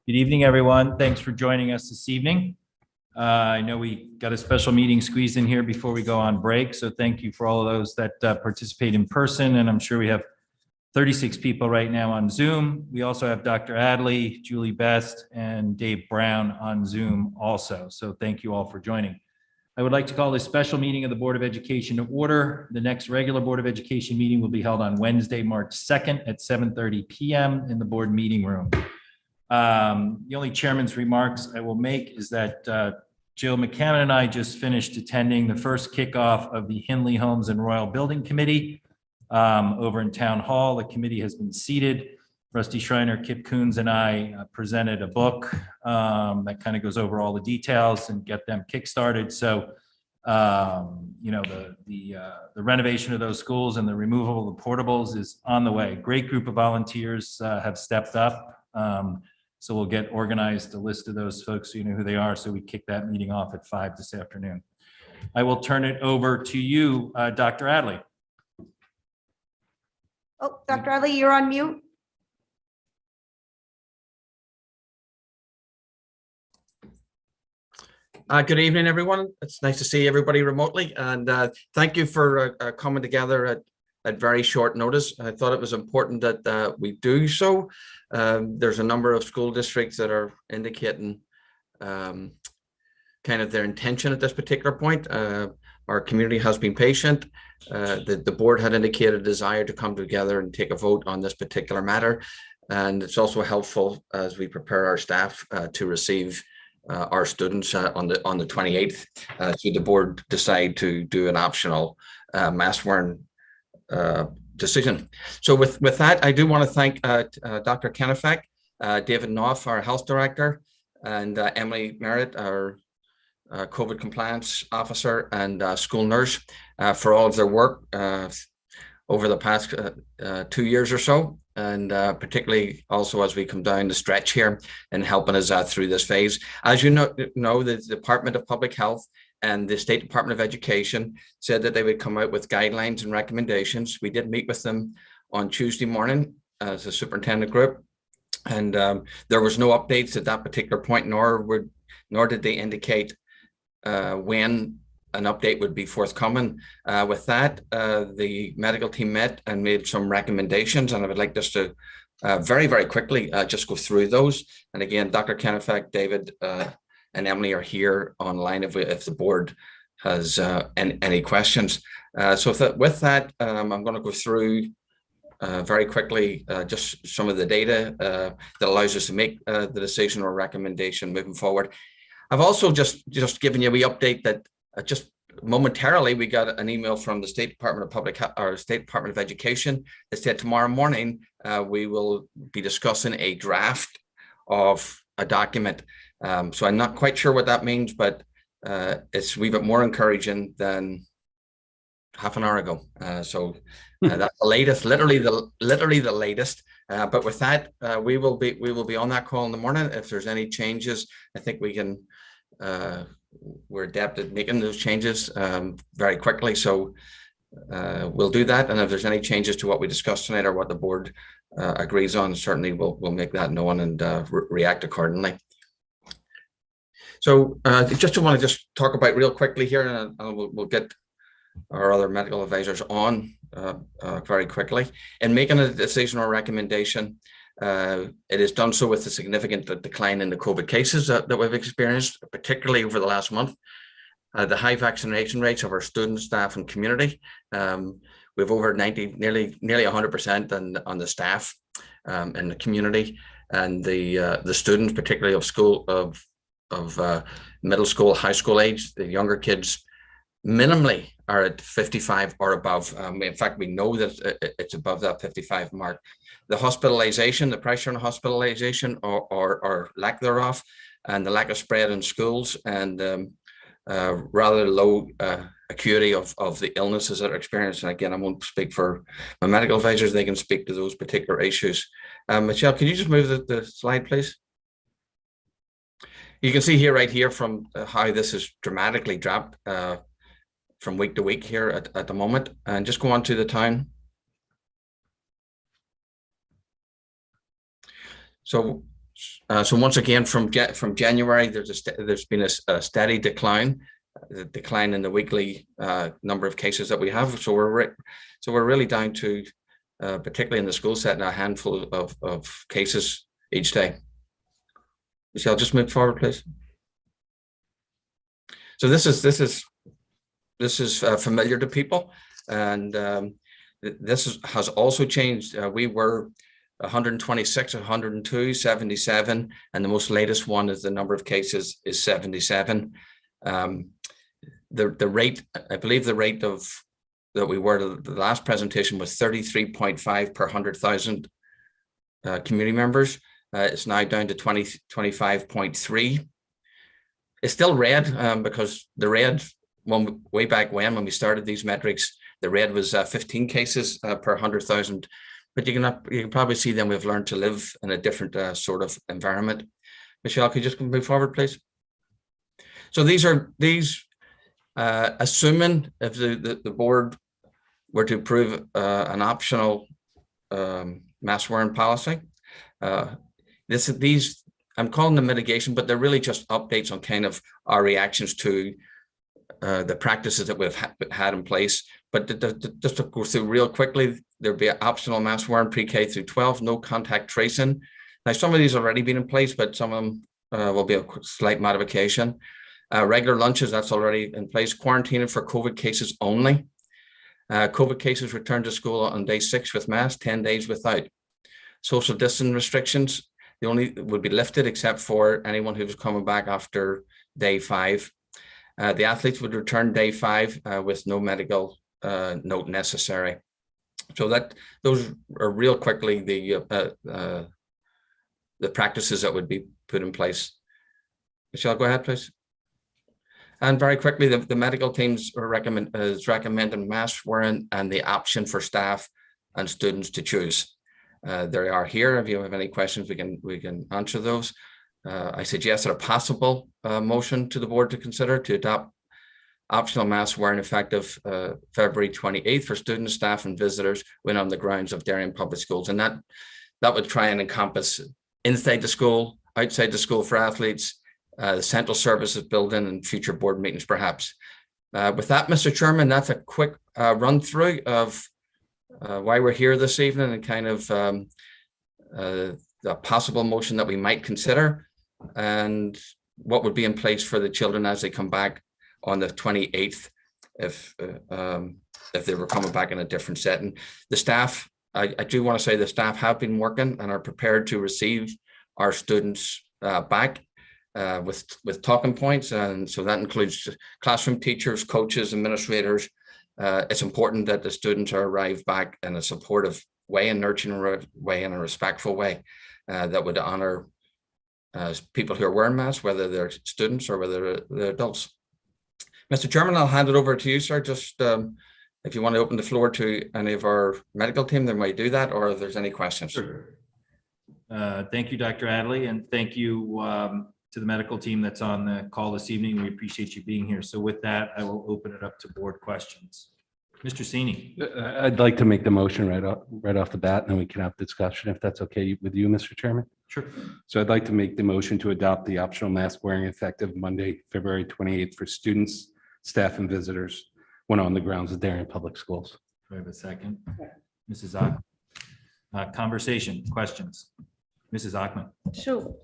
Good evening, everyone. Thanks for joining us this evening. I know we got a special meeting squeezed in here before we go on break, so thank you for all of those that participate in person, and I'm sure we have 36 people right now on Zoom. We also have Dr. Adley, Julie Best, and Dave Brown on Zoom also, so thank you all for joining. I would like to call this special meeting of the Board of Education to order. The next regular Board of Education meeting will be held on Wednesday, March 2nd at 7:30 p.m. in the board meeting room. The only chairman's remarks I will make is that Jill McCammon and I just finished attending the first kickoff of the Hindley Homes and Royal Building Committee over in Town Hall. The committee has been seated. Rusty Schreiner, Kip Coons, and I presented a book that kind of goes over all the details and get them kickstarted. So, you know, the renovation of those schools and the removal of the portables is on the way. Great group of volunteers have stepped up. So we'll get organized a list of those folks so you know who they are. So we kick that meeting off at 5 this afternoon. I will turn it over to you, Dr. Adley. Oh, Dr. Adley, you're on mute. Good evening, everyone. It's nice to see everybody remotely, and thank you for coming together at very short notice. I thought it was important that we do so. There's a number of school districts that are indicating kind of their intention at this particular point. Our community has been patient. The board had indicated a desire to come together and take a vote on this particular matter, and it's also helpful as we prepare our staff to receive our students on the 28th. Should the board decide to do an optional mask wearing decision. So with that, I do want to thank Dr. Kennefack, David Knopf, our health director, and Emily Merritt, our COVID compliance officer and school nurse, for all of their work over the past 2 years or so, and particularly also as we come down the stretch here and helping us through this phase. As you know, the Department of Public Health and the State Department of Education said that they would come out with guidelines and recommendations. We did meet with them on Tuesday morning as a superintendent group, and there was no updates at that particular point, nor did they indicate when an update would be forthcoming. With that, the medical team met and made some recommendations, and I would like just to very, very quickly just go through those. And again, Dr. Kennefack, David, and Emily are here online if the board has any questions. So with that, I'm going to go through very quickly just some of the data that allows us to make the decision or recommendation moving forward. I've also just given you a wee update that just momentarily we got an email from the State Department of Public Health or State Department of Education that said tomorrow morning we will be discussing a draft of a document. So I'm not quite sure what that means, but it's a wee bit more encouraging than half an hour ago. So that's the latest, literally the latest. But with that, we will be on that call in the morning. If there's any changes, I think we can. We're adept at making those changes very quickly. So we'll do that. And if there's any changes to what we discussed tonight or what the board agrees on, certainly we'll make that known and react accordingly. So just want to talk about real quickly here, and we'll get our other medical advisors on very quickly. In making a decision or recommendation, it is done so with a significant decline in the COVID cases that we've experienced, particularly over the last month. The high vaccination rates of our students, staff, and community. We've over 90, nearly 100% on the staff in the community, and the students, particularly of middle school, high school age, the younger kids, minimally are at 55 or above. In fact, we know that it's above that 55 mark. The hospitalization, the pressure on hospitalization or lack thereof, and the lack of spread in schools, and rather low acuity of the illnesses that are experienced. And again, I won't speak for my medical advisors, they can speak to those particular issues. Michelle, can you just move the slide, please? You can see here, right here, from how this has dramatically dropped from week to week here at the moment. And just go on to the town. So So once again, from January, there's been a steady decline, in the weekly number of cases that we have. So we're really down to, particularly in the school setting, a handful of cases each day. Michelle, just move forward, please. So this is familiar to people, and has also changed. We were 126, 102, 77, and the most latest one is the number of cases is 77. The rate, I believe the rate that we were the last presentation was 33.5 per 100,000 community members. It's now down to 25.3. It's still red, because the red one way back when we started these metrics, the red was 15 cases per 100,000. But you can probably see then we've learned to live in a different sort of environment. Michelle, could you just move forward, please? So these assuming if the board were to approve an optional mask wearing policy, these I'm calling them mitigation, but they're really just updates on kind of our reactions to the practices that we've had in place. But just to go through real quickly, there'll be an optional mask wearing pre-K through 12, no contact tracing. Now, some of these already been in place, but some of them will be a slight modification. Regular lunches, that's already in place. Quarantining for COVID cases only. COVID cases return to school on day 6 with masks, 10 days without. Social distance restrictions, they only would be lifted except for anyone who was coming back after day 5. The athletes would return day 5 with no medical note necessary. So those are real quickly the practices that would be put in place. Michelle, go ahead, please. And very quickly, the medical teams are recommending mask wearing and the option for staff and students to choose. They are here. If you have any questions, we can answer those. I suggested a possible motion to the board to consider to adopt optional mask wearing effective February 28th for students, staff, and visitors when on the grounds of Darien Public Schools. And that would try and encompass inside the school, outside the school for athletes, the central services building, and future board meetings, perhaps. With that, Mr. Chairman, that's a quick run through of why we're here this evening and kind of the possible motion that we might consider and what would be in place for the children as they come back on the 28th, if they were coming back in a different setting. The staff, I do want to say the staff have been working and are prepared to receive our students back with talking points, and so that includes classroom teachers, coaches, administrators. It's important that the students are arrived back in a supportive way, and nurturing way, and a respectful way that would honor people who are wearing masks, whether they're students or whether they're adults. Mr. Chairman, I'll hand it over to you, sir. Just if you want to open the floor to any of our medical team, they might do that, or if there's any questions. Sure. Thank you, Dr. Adley, and thank you to the medical team that's on the call this evening. We appreciate you being here. So with that, I will open it up to board questions. Mr. Sini. I'd like to make the motion right off the bat, and then we can have discussion if that's okay with you, Mr. Chairman. Sure. So I'd like to make the motion to adopt the optional mask wearing effective Monday, February 28th for students, staff, and visitors when on the grounds of Darien Public Schools. Do I have a second? Mrs. Achman. Conversation, questions. Mrs. Achman. So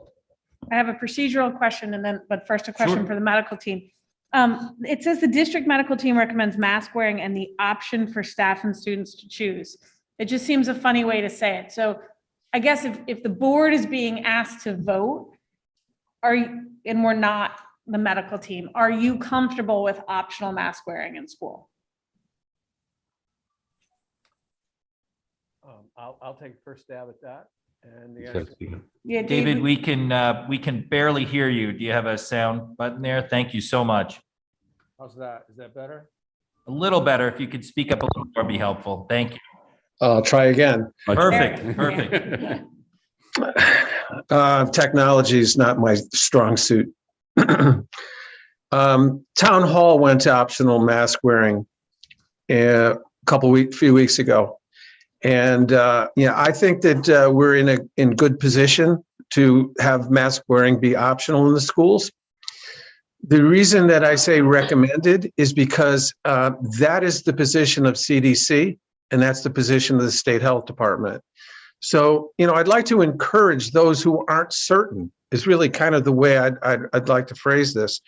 I have a procedural question but first a question Sure. for the medical team. It says the district medical team recommends mask wearing and the option for staff and students to choose. It just seems a funny way to say it. So I guess if the board is being asked to vote, and we're not the medical team, are you comfortable with optional mask wearing in school? I'll take first stab at that. And the So answer, Yeah, David, we can barely hear you. Do you have a sound button there? Thank you so much. how's that? Is that better? A little better. If you could speak up a little more, be helpful. Thank you. I'll try again. Perfect, perfect. Technology is not my strong suit. Town Hall went to optional mask wearing a few weeks ago. And I think that we're in good position to have mask wearing be optional in the schools. The reason that I say recommended is because that is the position of CDC, and that's the position of the State Health Department. So, I'd like to encourage those who aren't certain, is really kind of the way I'd like to phrase this,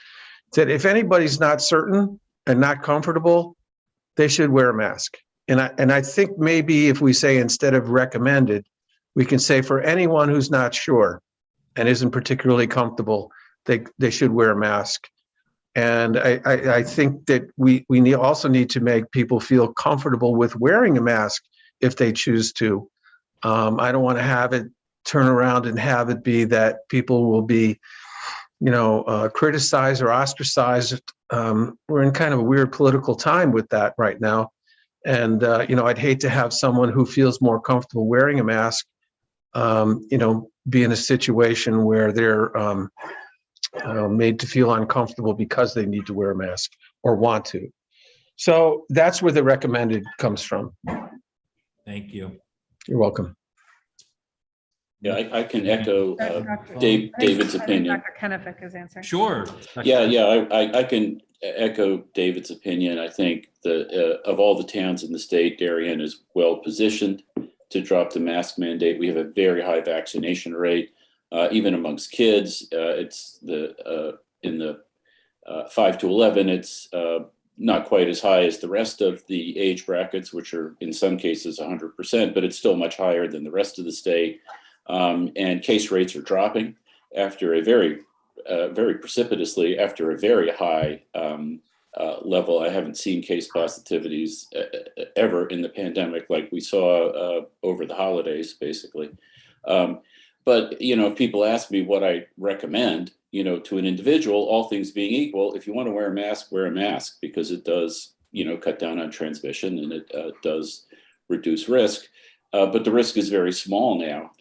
that if anybody's not certain and not comfortable, they should wear a mask. And I think maybe if we say instead of recommended, we can say for anyone who's not sure and isn't particularly comfortable, they should wear a mask. And I think that we also need to make people feel comfortable with wearing a mask if they choose to. I don't want to have it turn around and have it be that people will be, criticized or ostracized. We're in kind of a weird political time with that right now. And, I'd hate to have someone who feels more comfortable wearing a mask, be in a situation where they're made to feel uncomfortable because they need to wear a mask or want to. So that's where the recommended comes from. Thank you. You're welcome. Yeah, I can echo Dr. David's I think opinion. Dr. Kennefic is answering. Sure. Yeah, I can echo David's opinion. I think that of all the towns in the state, Darien is well positioned to drop the mask mandate. We have a very high vaccination rate, even amongst kids. It's in the 5 to 11. It's not quite as high as the rest of the age brackets, which are in some cases 100%, but it's still much higher than the rest of the state. And case rates are dropping after a very precipitously after a very high level. I haven't seen case positivities ever in the pandemic like we saw over the holidays, basically. But, if people ask me what I recommend, to an individual, all things being equal, if you want to wear a mask because it does, cut down on transmission and it does reduce risk. But the risk is very small now.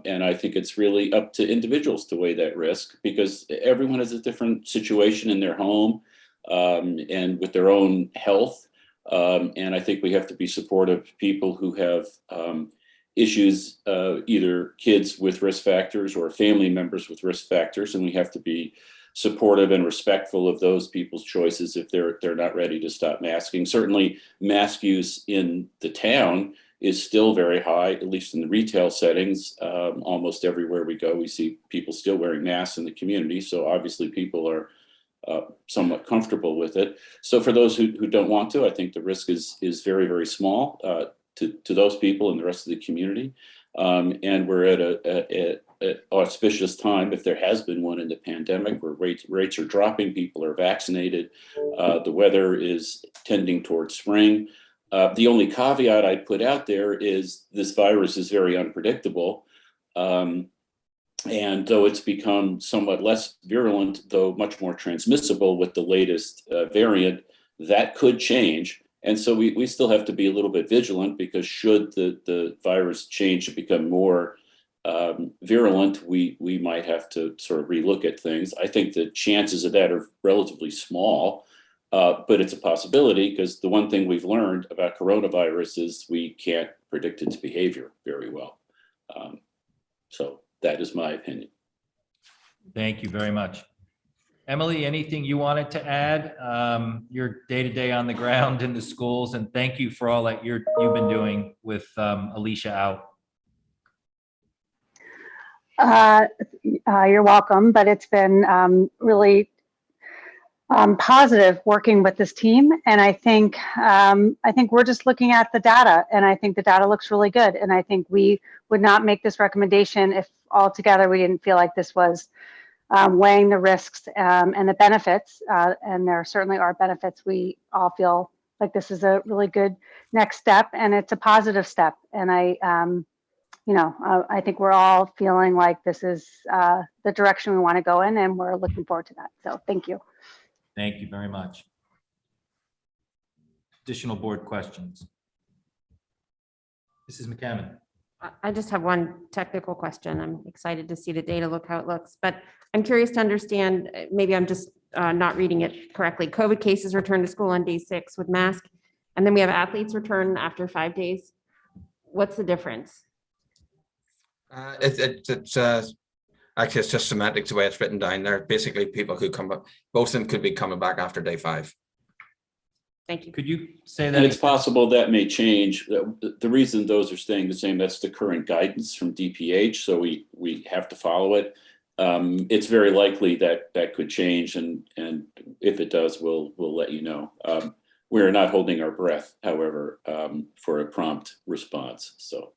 And I think it's really up to individuals to weigh that risk because everyone has a different situation in their home and with their own health. And I think we have to be supportive of people who have issues, either kids with risk factors or family members with risk factors. And we have to be supportive and respectful of those people's choices if they're not ready to stop masking. Certainly mask use in the town is still very high, at least in the retail settings. Almost everywhere we go, we see people still wearing masks in the community. So obviously people are somewhat comfortable with it. So for those who don't want to, I think the risk is very, very small to those people and the rest of the community. And we're at an auspicious time, if there has been one in the pandemic, where rates are dropping, people are vaccinated, the weather is tending towards spring. The only caveat I'd put out there is this virus is very unpredictable. And though it's become somewhat less virulent, though much more transmissible with the latest variant, that could change. And so we still have to be a little bit vigilant because should the virus change to become more virulent, we might have to sort of relook at things. I think the chances of that are relatively small. But it's a possibility because the one thing we've learned about coronavirus is we can't predict its behavior very well. So that is my opinion. Thank you very much. Emily, anything you wanted to add? Your day-to-day on the ground in the schools, and thank you for all that you've been doing with Alicia out. You're welcome, but it's been really positive working with this team, and I think we're just looking at the data, and I think the data looks really good. And I think we would not make this recommendation if altogether we didn't feel like this was weighing the risks and the benefits. And there certainly are benefits. We all feel like this is a really good next step, and it's a positive step. And I think we're all feeling like this is the direction we want to go in, and we're looking forward to that. So thank you. Thank you very much. Additional board questions? Mrs. McCammon. I just have one technical question. I'm excited to see the data, look how it looks, but I'm curious to understand, maybe I'm just not reading it correctly. COVID cases return to school on day 6 with mask, and then we have athletes return after 5 days. What's the difference? Actually, it's just semantics the way it's written down there. Basically, people who come up, both of them could be coming back after day 5. Thank you. Could you say that? And it's possible that may change. The reason those are staying the same, that's the current guidance from DPH, so we have to follow it. It's very likely that that could change, and if it does, we'll let you know. We're not holding our breath, however, for a prompt response. So.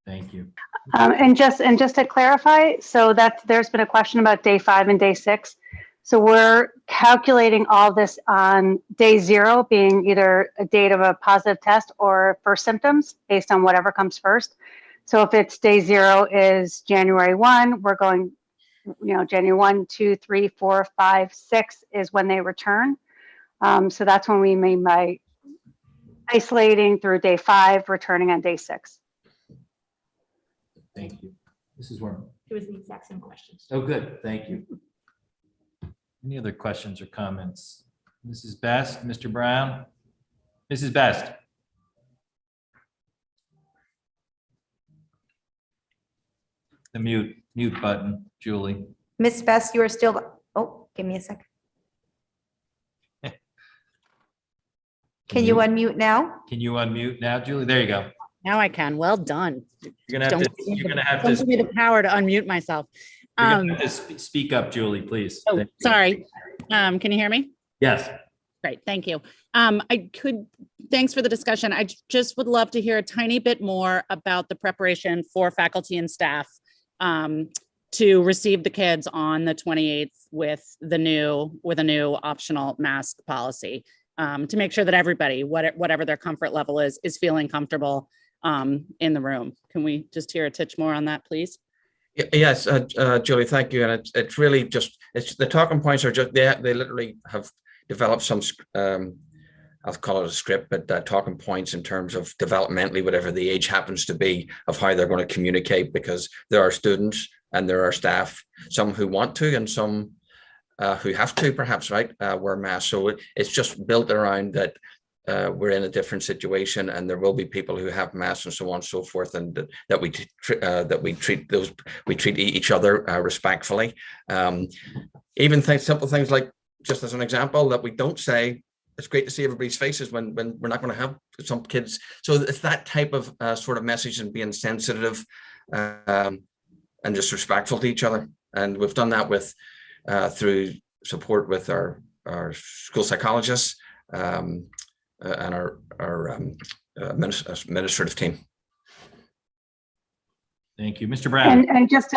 Thank you. And just to clarify, so that there's been a question about day 5 and day 6. So we're calculating all this on day 0 being either a date of a positive test or first symptoms based on whatever comes first. So if it's day 0 is January 1, we're going, January 1, 2, 3, 4, 5, 6 is when they return. So that's when we mean by isolating through day 5, returning on day 6. Thank you. Mrs. Worm. It was the exact same questions. Oh, good. Thank you. Any other questions or comments? Mrs. Best, Mr. Brown? Mrs. Best? The mute button, Julie. Miss Best, you are still, oh, give me a second. Can you unmute now? Can you unmute now, Julie? There you go. Now I can. Well done. You're gonna have Don't to give me the power to unmute myself. speak up, Julie, please. Oh, Thank you. sorry. Can you hear me? Yes. Great, thank you. Thanks for the discussion. I just would love to hear a tiny bit more about the preparation for faculty and staff to receive the kids on the 28th with a new optional mask policy, to make sure that everybody, whatever their comfort level is feeling comfortable in the room. Can we just hear a titch more on that, please? Yes, Julie, thank you. And it's really just, the talking points are just, they literally have developed some, I'll call it a script, but talking points in terms of developmentally, whatever the age happens to be, of how they're going to communicate, because there are students and there are staff, some who want to and some who have to perhaps, right, wear masks. So it's just built around that we're in a different situation, and there will be people who have masks and so on and so forth, and that we treat each other respectfully. Even simple things like, just as an example, that we don't say, it's great to see everybody's faces when we're not going to have some kids. So it's that type of sort of message, and being sensitive and just respectful to each other. And we've done that with through support with our school psychologists and our administrative team. Thank you. Mr. Brown. And just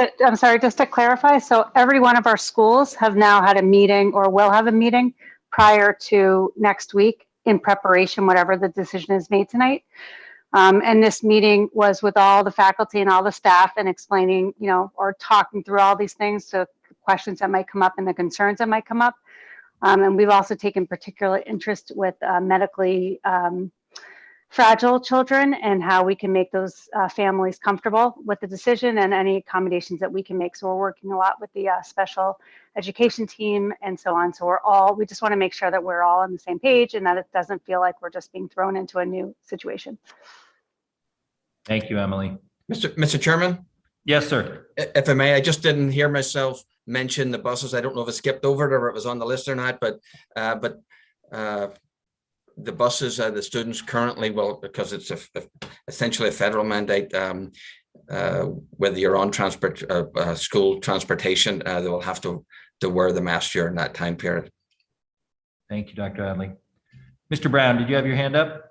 to clarify, so every one of our schools have now had a meeting or will have a meeting prior to next week in preparation, whatever the decision is made tonight. And this meeting was with all the faculty and all the staff, and explaining, or talking through all these things, so questions that might come up and the concerns that might come up. And we've also taken particular interest with medically fragile children, and how we can make those families comfortable with the decision and any accommodations that we can make. So we're working a lot with the special education team and so on. So we just want to make sure that we're all on the same page, and that it doesn't feel like we're just being thrown into a new situation. Thank you, Emily. Mr. Chairman? Yes, sir. If I may, I just didn't hear myself mention the buses. I don't know if it skipped over it or it was on the list or not, but the buses, the students currently will, because it's essentially a federal mandate, whether you're on school transportation, they will have to wear the mask during that time period. Thank you, Dr. Adley. Mr. Brown, did you have your hand up?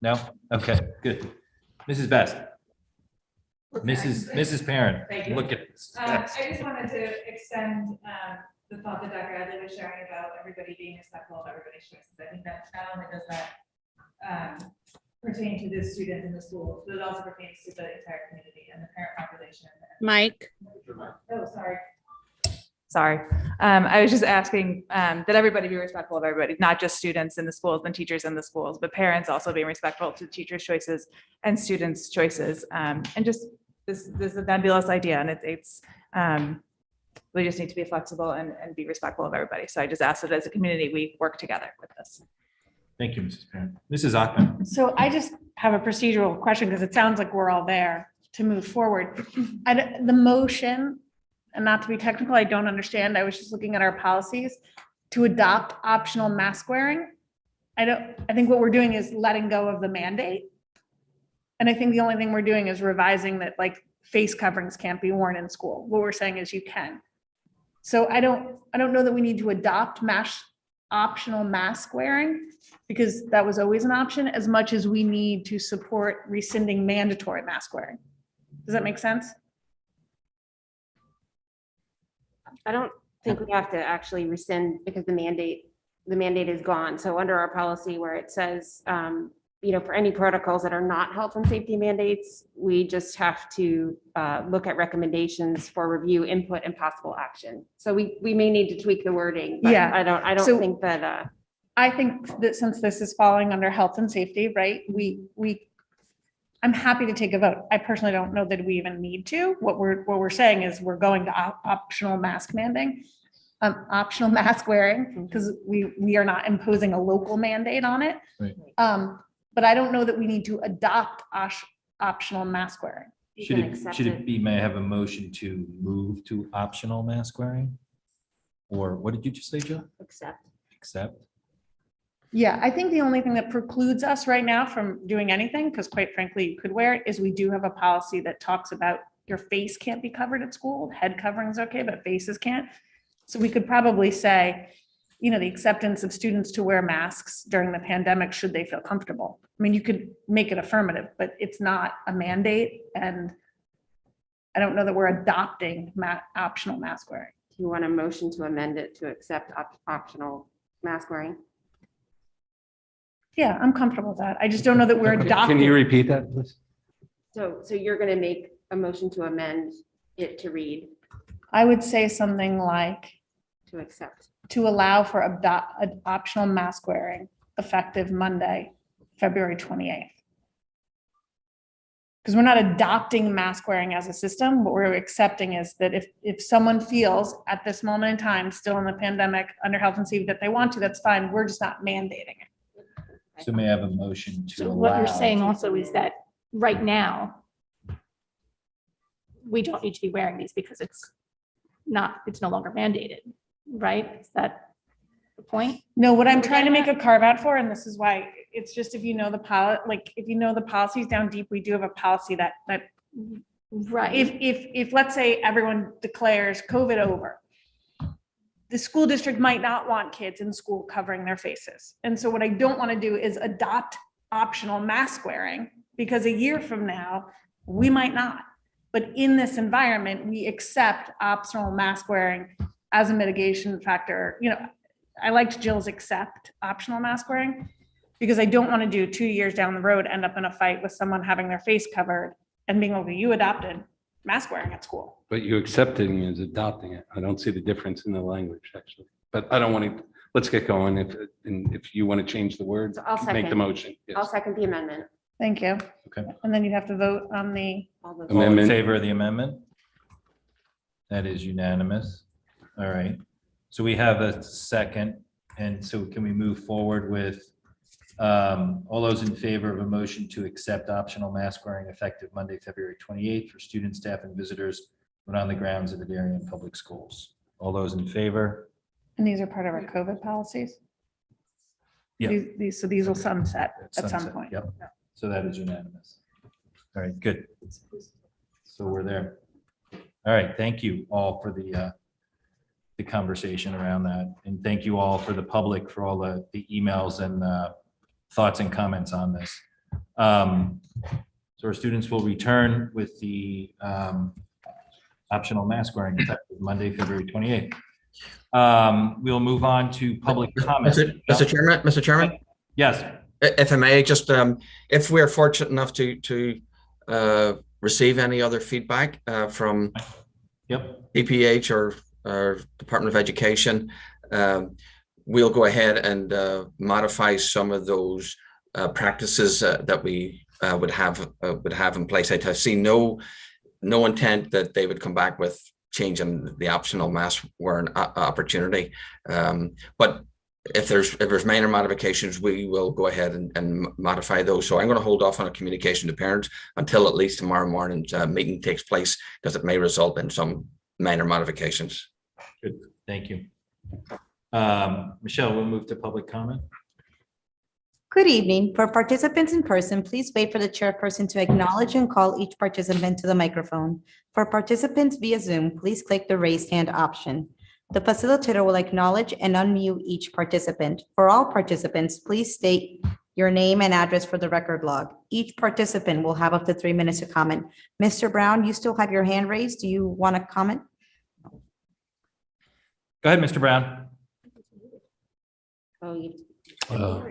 No? Okay, good. Mrs. Best. Mrs. Parent. Thank you. Look at this. I just wanted to extend the thought that Dr. Adley was sharing about everybody being respectful of everybody's choices. I think that not only does that pertain to the students in the schools, but it also pertains to the entire community and the parent population. Mike. Oh, sorry. Sorry. I was just asking that everybody be respectful of everybody, not just students in the schools and teachers in the schools, but parents also being respectful to teachers' choices and students' choices. And just this is a nebulous idea, and it's we just need to be flexible and be respectful of everybody. So I just asked that as a community, we work together with this. Thank you, Mrs. Parent. Mrs. Achman. So I just have a procedural question, because it sounds like we're all there. to move forward. The motion, and not to be technical, I don't understand. I was just looking at our policies to adopt optional mask wearing. I think what we're doing is letting go of the mandate. And I think the only thing we're doing is revising that, like, face coverings can't be worn in school. What we're saying is you can. So I don't know that we need to adopt optional mask wearing, because that was always an option, as much as we need to support rescinding mandatory mask wearing. Does that make sense? I don't think we have to actually rescind because the mandate is gone. So under our policy where it says, for any protocols that are not health and safety mandates, we just have to look at recommendations for review, input, and possible action. So we may need to tweak the wording, but Yeah. I don't So- think that, I think that since this is falling under health and safety, right, I'm happy to take a vote. I personally don't know that we even need to. What we're saying is we're going to optional mask mandating, optional mask wearing, because we are not imposing a local mandate on it. Right. But I don't know that we need to adopt optional mask wearing. you Should can it, accept should it. it be, may I have a motion to move to optional mask wearing? Or what did you just say, Jill? Accept? Yeah, I think the only thing that precludes us right now from doing anything, because quite frankly, you could wear it, is we do have a policy that talks about your face can't be covered at school. Head covering's okay, but faces can't. So we could probably say, the acceptance of students to wear masks during the pandemic, should they feel comfortable. I mean, you could make it affirmative, but it's not a mandate. And I don't know that we're adopting optional mask wearing. Do you want a motion to amend it to accept optional mask wearing? Yeah, I'm comfortable with that. I just don't know that we're adopting. Can you repeat that, please? So you're going to make a motion to amend it to read I would say something like, to accept. to allow for optional mask wearing effective Monday, February 28th. Because we're not adopting mask wearing as a system. What we're accepting is that if someone feels at this moment in time, still in the pandemic, under health and safety, that they want to, that's fine. We're just not mandating it. So may I have a motion to So what you're allow- saying also is that right now, we don't need to be wearing these because it's no longer mandated, right? Is that the point? No, what I'm We're trying to getting make a carve out for, and this is why, it's just if you know the policies down deep, we do have a policy that Right. if let's say everyone declares COVID over, the school district might not want kids in school covering their faces. And so what I don't want to do is adopt optional mask wearing, because a year from now, we might not. But in this environment, we accept optional mask wearing as a mitigation factor. I liked Jill's accept optional mask wearing, because I don't want to do 2 years down the road, end up in a fight with someone having their face covered and being like, you adopted mask wearing at school. But you accepting is adopting it. I don't see the difference in the language, actually. But I don't want to, let's get going. If you want to change the words, So I'll make the second. motion. Yes. I'll second the amendment. Thank you. Okay. And then you have to vote on the, All those- All in Amendment. favor of the amendment? That is unanimous. All right. So we have a second. And so can we move forward with all those in favor of a motion to accept optional mask wearing effective Monday, February 28th for students, staff, and visitors when on the grounds of the Darien Public Schools? All those in favor? and these are part of our COVID policies? Yeah. So these will sunset at some Sunset. point. Yep. So that is unanimous. All right, good. So we're there. All right, thank you all for the conversation around that. And thank you all for the public for all the emails and thoughts and comments on this. So our students will return with the optional mask wearing effective Monday, February 28th. We'll move on to public comments. Mr. Chairman, Yes, if I may, just if we're fortunate enough to receive any other feedback from yep, EPH or Department of Education, we'll go ahead and modify some of those practices that we would have in place. I see no intent that they would come back with changing the optional mask wearing opportunity. But if there's minor modifications, we will go ahead and modify those. So I'm going to hold off on a communication to parents until at least tomorrow morning's meeting takes place, because it may result in some minor modifications. Good, thank you. Michelle, we'll move to public comment. Good evening. For participants in person, please wait for the chairperson to acknowledge and call each participant to the microphone. For participants via Zoom, please click the raised hand option. The facilitator will acknowledge and unmute each participant. For all participants, please state your name and address for the record log. Each participant will have up to 3 minutes to comment. Mr. Brown, you still have your hand raised. Do you want to comment? Go ahead, Mr. Brown. Oh,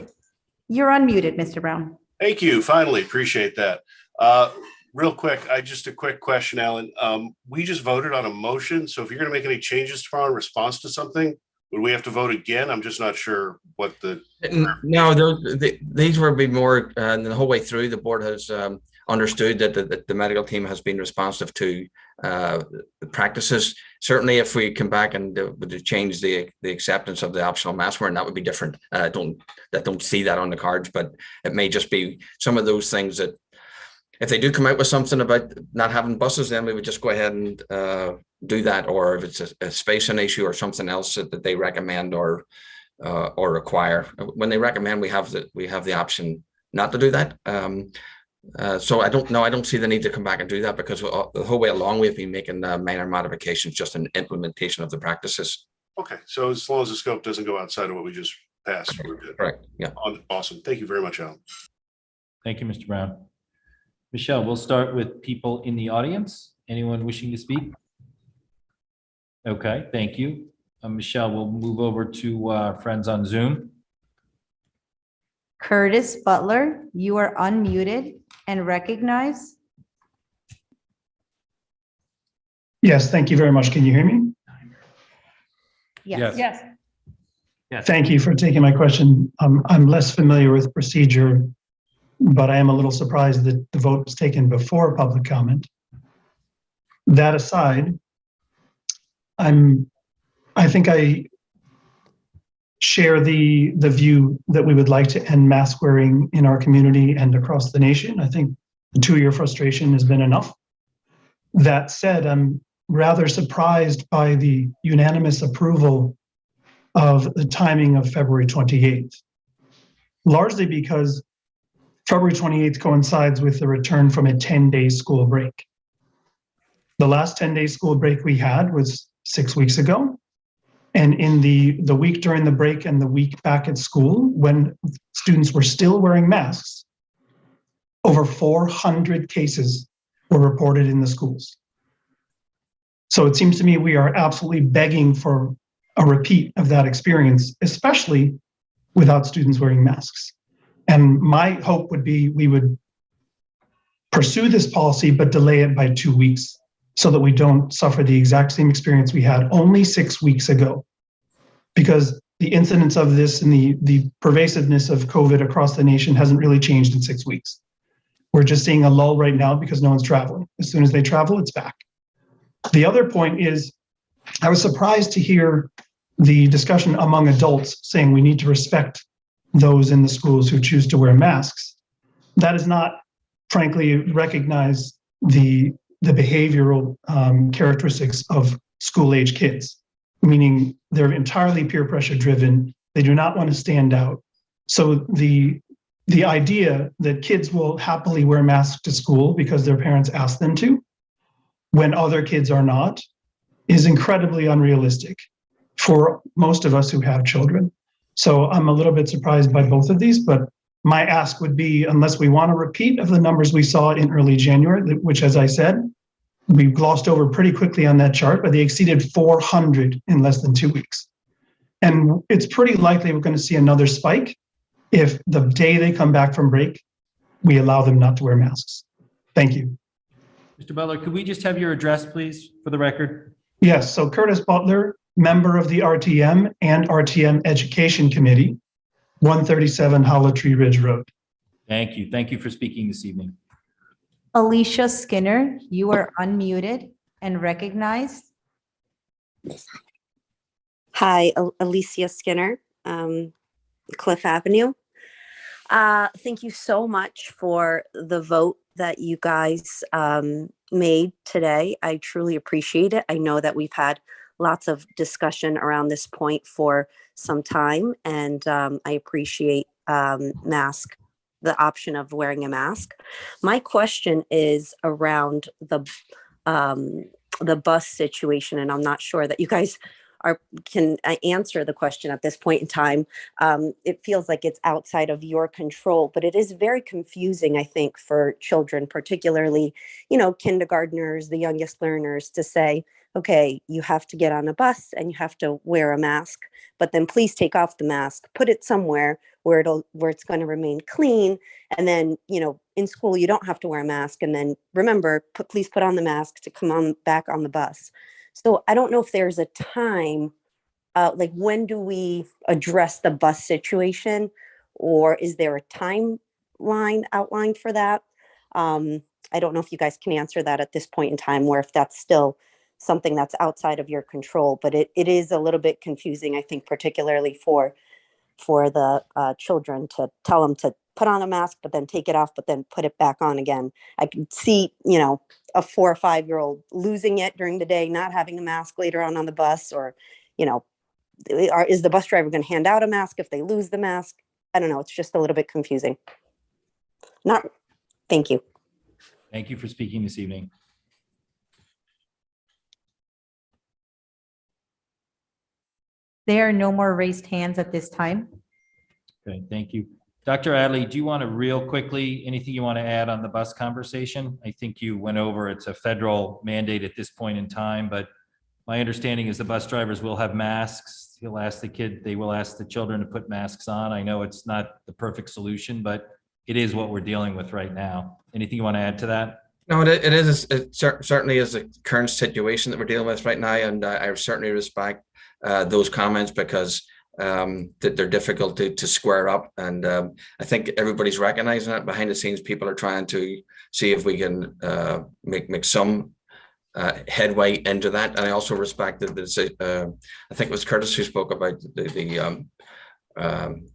You're unmuted, Mr. Brown. Thank you. Finally, appreciate that. Real quick, just a quick question, Alan. We just voted on a motion. So if you're going to make any changes tomorrow in response to something, would we have to vote again? I'm just not sure what the. No, these will be more, the whole way through, the board has understood that the medical team has been responsive to the practices. Certainly, if we come back and would change the acceptance of the optional mask wearing, that would be different. I don't see that on the cards, but it may just be some of those things that if they do come out with something about not having buses, then we would just go ahead and do that. Or if it's a spacing issue or something else that they recommend or require, when they recommend, we have the option not to do that. So I don't see the need to come back and do that, because the whole way along we've been making minor modifications, just an implementation of the practices. Okay, so as long as the scope doesn't go outside of what we just passed, we're good. Correct. Yeah. Awesome. Thank you very much, Alan. Thank you, Mr. Brown. Michelle, we'll start with people in the audience. Anyone wishing to speak? Okay, thank you. Michelle, we'll move over to our friends on Zoom. Curtis Butler, you are unmuted and recognized. Yes, thank you very much. Can you hear me? Yes. Yes. Yes. Thank you for taking my question. I'm less familiar with procedure, but I am a little surprised that the vote was taken before public comment. That aside, I think I share the view that we would like to end mask wearing in our community and across the nation. I think the 2-year frustration has been enough. That said, I'm rather surprised by the unanimous approval of the timing of February 28th, largely because February 28th coincides with the return from a 10-day school break. The last 10-day school break we had was 6 weeks ago. And in the week during the break and the week back at school, when students were still wearing masks, over 400 cases were reported in the schools. So it seems to me we are absolutely begging for a repeat of that experience, especially without students wearing masks. And my hope would be we would pursue this policy, but delay it by 2 weeks so that we don't suffer the exact same experience we had only 6 weeks ago. Because the incidence of this and the pervasiveness of COVID across the nation hasn't really changed in 6 weeks. We're just seeing a lull right now because no one's traveling. As soon as they travel, it's back. The other point is, I was surprised to hear the discussion among adults saying we need to respect those in the schools who choose to wear masks. That is not, frankly, recognize the behavioral characteristics of school-age kids, meaning they're entirely peer pressure driven. They do not want to stand out. So the idea that kids will happily wear masks to school because their parents ask them to, when other kids are not, is incredibly unrealistic for most of us who have children. So I'm a little bit surprised by both of these, but my ask would be, unless we want a repeat of the numbers we saw in early January, which, as I said, we glossed over pretty quickly on that chart, but they exceeded 400 in less than 2 weeks. And it's pretty likely we're going to see another spike if the day they come back from break, we allow them not to wear masks. Thank you. Mr. Butler, could we just have your address, please, for the record? Yes, so Curtis Butler, member of the RTM and RTM Education Committee, 137 Hollow Tree Ridge Road. Thank you. Thank you for speaking this evening. Alicia Skinner, you are unmuted and recognized. Hi, Alicia Skinner. Cliff Avenue. Thank you so much for the vote that you guys made today. I truly appreciate it. I know that we've had lots of discussion around this point for some time, and I appreciate the option of wearing a mask. My question is around the bus situation, and I'm not sure that you guys can answer the question at this point in time. It feels like it's outside of your control, but it is very confusing, I think, for children, particularly, kindergartners, the youngest learners, to say, okay, you have to get on a bus and you have to wear a mask, but then please take off the mask, put it somewhere where it's going to remain clean. And then, in school, you don't have to wear a mask. And then remember, please put on the mask to come on back on the bus. So I don't know if there's a time, like when do we address the bus situation, or is there a timeline outlined for that? I don't know if you guys can answer that at this point in time, or if that's still something that's outside of your control, but it is a little bit confusing, I think, particularly for the children, to tell them to put on a mask, but then take it off, but then put it back on again. I can see, a 4 or 5-year-old losing it during the day, not having a mask later on the bus, or, is the bus driver going to hand out a mask if they lose the mask? I don't know. It's just a little bit confusing. Thank you. Thank you for speaking this evening. There are no more raised hands at this time. Okay, thank you. Dr. Adley, do you want to real quickly, anything you want to add on the bus conversation? I think you went over, it's a federal mandate at this point in time, but my understanding is the bus drivers will have masks. They will ask the children to put masks on. I know it's not the perfect solution, but it is what we're dealing with right now. Anything you want to add to that? No, it certainly is a current situation that we're dealing with right now, and I certainly respect those comments, because that they're difficult to square up, and I think everybody's recognizing that. Behind the scenes, people are trying to see if we can make some headway into that. And I also respect that I think it was Curtis who spoke about the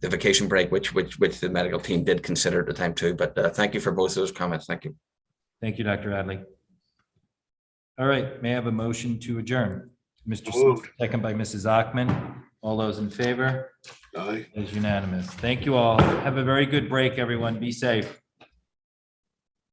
vacation break, which the medical team did consider at the time too. But thank you for both of those comments. Thank you. Thank you, Dr. Adley. All right, may I have a motion to adjourn? Mr. Moved. Smith, second by Mrs. Achman. All those in favor? Aye. It is unanimous. Thank you all. Have a very good break, everyone. Be safe.